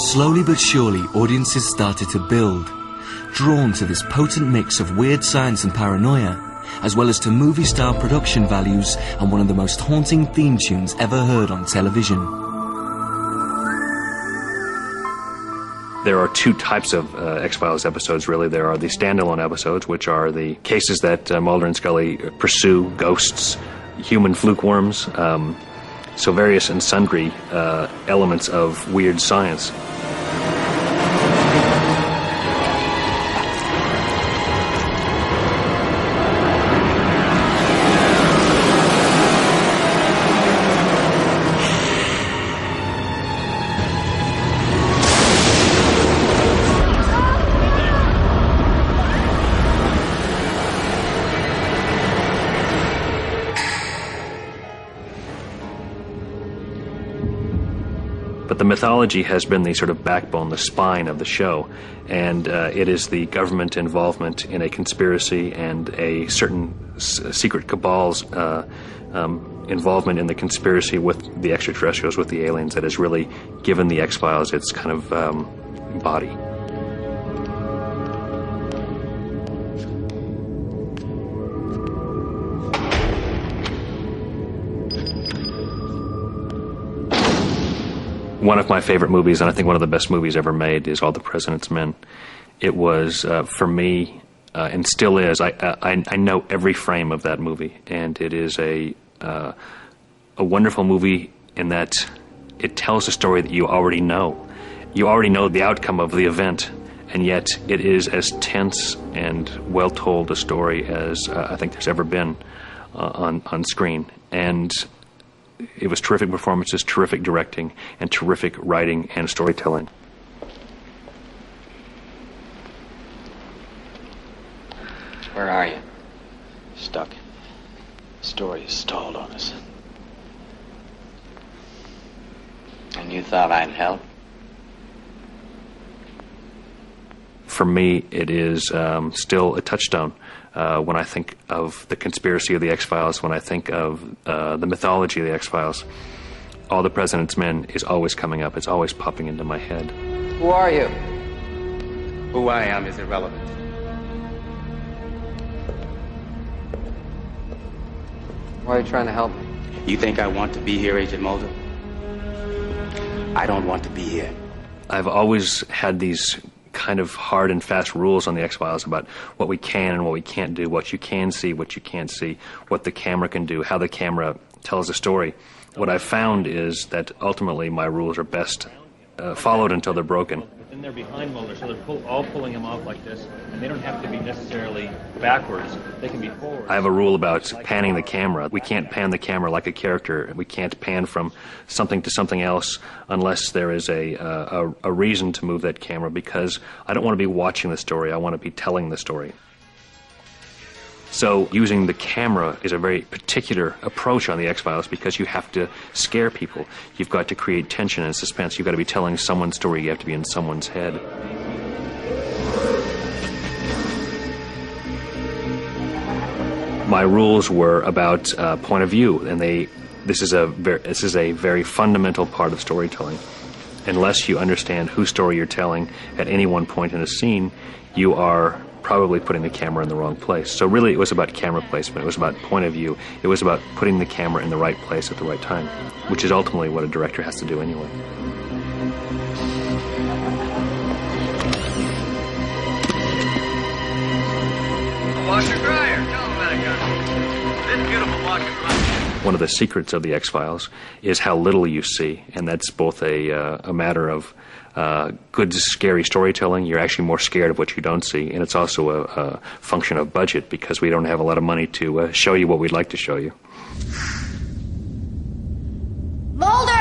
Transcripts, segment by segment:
Slowly but surely, audiences started to build, drawn to this potent mix of weird science and paranoia, as well as to movie-style production values and one of the most haunting theme tunes ever heard on television. There are two types of X-Files episodes, really. There are the standalone episodes, which are the cases that Mulder and Scully pursue, ghosts, human fluke worms, so various and sundry elements of weird science. But the mythology has been the sort of backbone, the spine of the show, and it is the government involvement in a conspiracy and a certain secret cabal's involvement in the conspiracy with the extraterrestrials, with the aliens, that has really given the X-Files its kind of body. One of my favorite movies, and I think one of the best movies ever made, is All the President's Men. It was, for me, and still is, I know every frame of that movie, and it is a wonderful movie in that it tells a story that you already know. You already know the outcome of the event, and yet it is as tense and well told a story as I think there's ever been on screen. And it was terrific performances, terrific directing, and terrific writing and storytelling. Where are you? Stuck. The story is stalled on us. And you thought I'd help? For me, it is still a touchstone. When I think of the conspiracy of the X-Files, when I think of the mythology of the X-Files, All the President's Men is always coming up. It's always popping into my head. Who are you? Who I am is irrelevant. Why are you trying to help me? You think I want to be here, Agent Mulder? I don't want to be here. I've always had these kind of hard and fast rules on the X-Files about what we can and what we can't do, what you can see, what you can't see, what the camera can do, how the camera tells a story. What I've found is that ultimately my rules are best followed until they're broken. And they're behind Mulder, so they're all pulling him off like this, and they don't have to be necessarily backwards. They can be forward. I have a rule about panning the camera. We can't pan the camera like a character. We can't pan from something to something else unless there is a reason to move that camera, because I don't want to be watching the story. I want to be telling the story. So using the camera is a very particular approach on the X-Files, because you have to scare people. You've got to create tension and suspense. You've got to be telling someone's story. You have to be in someone's head. My rules were about point of view, and this is a very fundamental part of storytelling. Unless you understand whose story you're telling at any one point in a scene, you are probably putting the camera in the wrong place. So really it was about camera placement. It was about point of view. It was about putting the camera in the right place at the right time, which is ultimately what a director has to do anyway. Washer dryer. Tell them about it, guys. This beautiful washer dryer. One of the secrets of the X-Files is how little you see, and that's both a matter of good, scary storytelling. You're actually more scared of what you don't see, and it's also a function of budget, because we don't have a lot of money to show you what we'd like to show you. Mulder!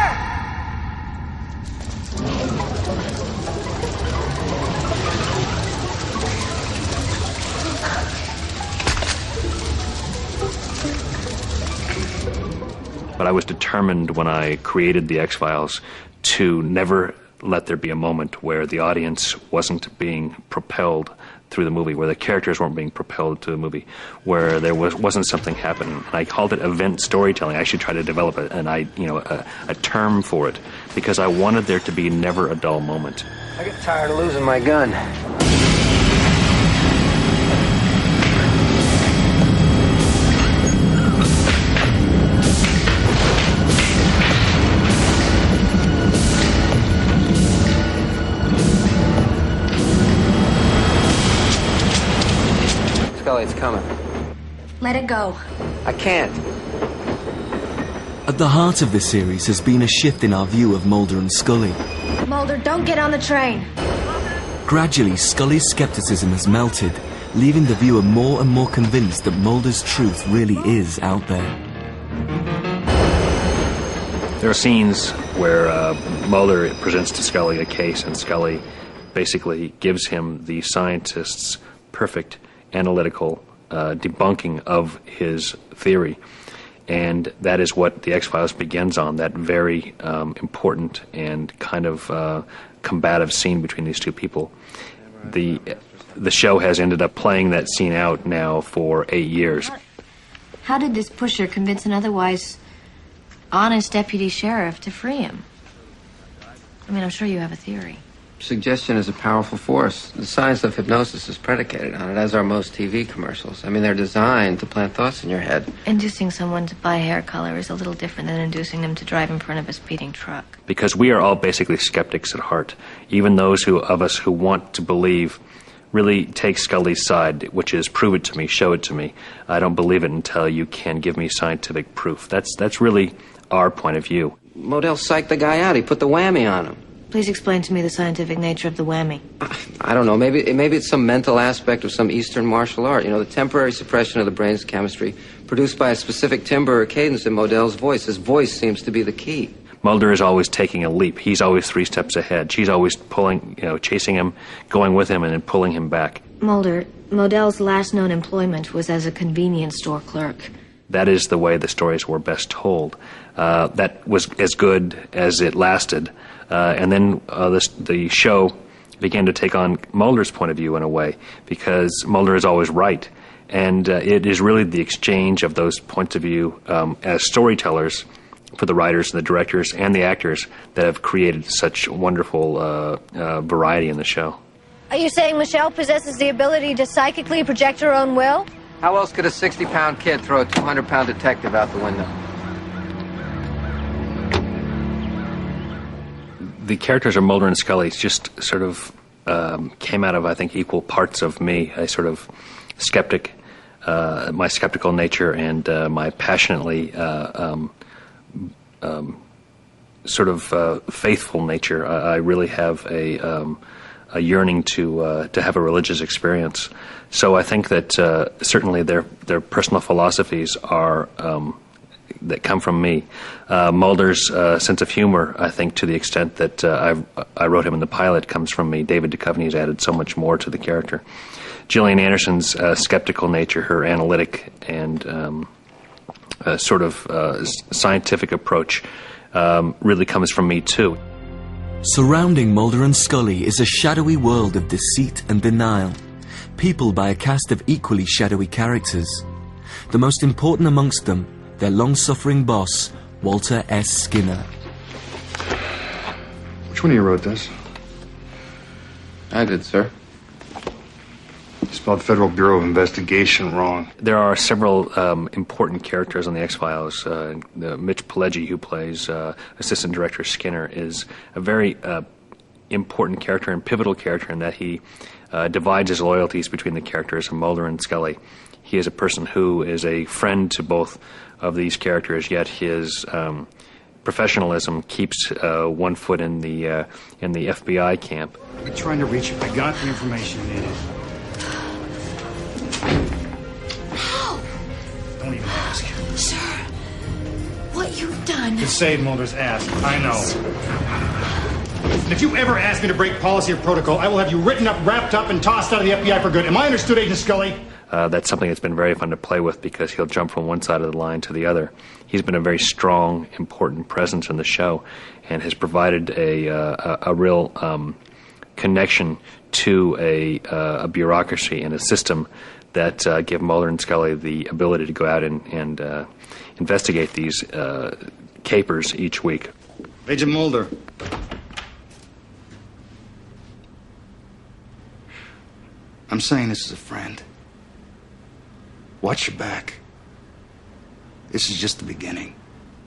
But I was determined when I created the X-Files to never let there be a moment where the audience wasn't being propelled through the movie, where the characters weren't being propelled to the movie, where there wasn't something happening. And I called it event storytelling. I should try to develop a term for it, because I wanted there to be never a dull moment. I get tired of losing my gun. Scully, it's coming. Let it go. I can't. At the heart of this series has been a shift in our view of Mulder and Scully. Mulder, don't get on the train. Gradually, Scully's skepticism has melted, leaving the viewer more and more convinced that Mulder's truth really is out there. There are scenes where Mulder presents to Scully a case, and Scully basically gives him the scientist's perfect analytical debunking of his theory. And that is what The X-Files begins on, that very important and kind of combative scene between these two people. The show has ended up playing that scene out now for 8 years. How did this pusher convince an otherwise honest deputy sheriff to free him? I mean, I'm sure you have a theory. Suggestion is a powerful force. The science of hypnosis is predicated on it, as are most TV commercials. I mean, they're designed to plant thoughts in your head. Inducing someone to buy hair color is a little different than inducing them to drive in front of a speeding truck. Because we are all basically skeptics at heart. Even those of us who want to believe really take Scully's side, which is prove it to me, show it to me. I don't believe it until you can give me scientific proof. That's really our point of view. Modell psyched the guy out. He put the whammy on him. Please explain to me the scientific nature of the whammy. I don't know. Maybe it's some mental aspect of some Eastern martial art. You know, the temporary suppression of the brain's chemistry produced by a specific timbre or cadence in Modell's voice. His voice seems to be the key. Mulder is always taking a leap. He's always 3 steps ahead. She's always pulling, chasing him, going with him, and then pulling him back. Mulder, Modell's last known employment was as a convenience store clerk. That is the way the stories were best told. That was as good as it lasted. And then the show began to take on Mulder's point of view in a way, because Mulder is always right. And it is really the exchange of those points of view as storytellers for the writers and the directors and the actors that have created such wonderful variety in the show. Are you saying Michelle possesses the ability to psychically project her own will? How else could a 60-pound kid throw a 200-pound detective out the window? The characters of Mulder and Scully just sort of came out of, I think, equal parts of me. A sort of skeptic, my skeptical nature, and my passionately sort of faithful nature. I really have a yearning to have a religious experience. So I think that certainly their personal philosophies are that come from me. Mulder's sense of humor, I think, to the extent that I wrote him in the pilot, comes from me. David Duchovny has added so much more to the character. Gillian Anderson's skeptical nature, her analytic and sort of scientific approach, really comes from me too. Surrounding Mulder and Scully is a shadowy world of deceit and denial, peopled by a cast of equally shadowy characters. The most important amongst them, their long-suffering boss, Walter S. Skinner. Which one of you wrote this? I did, sir. You spelled Federal Bureau of Investigation wrong. There are several important characters on the X-Files. Mitch Pileggi, who plays Assistant Director Skinner, is a very important character and pivotal character in that he divides his loyalties between the characters of Mulder and Scully. He is a person who is a friend to both of these characters, yet his professionalism keeps one foot in the FBI camp. We're trying to reach you. I got the information you needed. Don't even ask. Sir, what you've done... To save Mulder's ass. I know. And if you ever ask me to break policy or protocol, I will have you written up, wrapped up, and tossed out of the FBI for good. Am I understood, Agent Scully? That's something that's been very fun to play with because he'll jump from one side of the line to the other. He's been a very strong, important presence in the show and has provided a real connection to a bureaucracy and a system that give Mulder and Scully the ability to go out and investigate these capers each week. Agent Mulder. I'm saying this as a friend. Watch your back. This is just the beginning.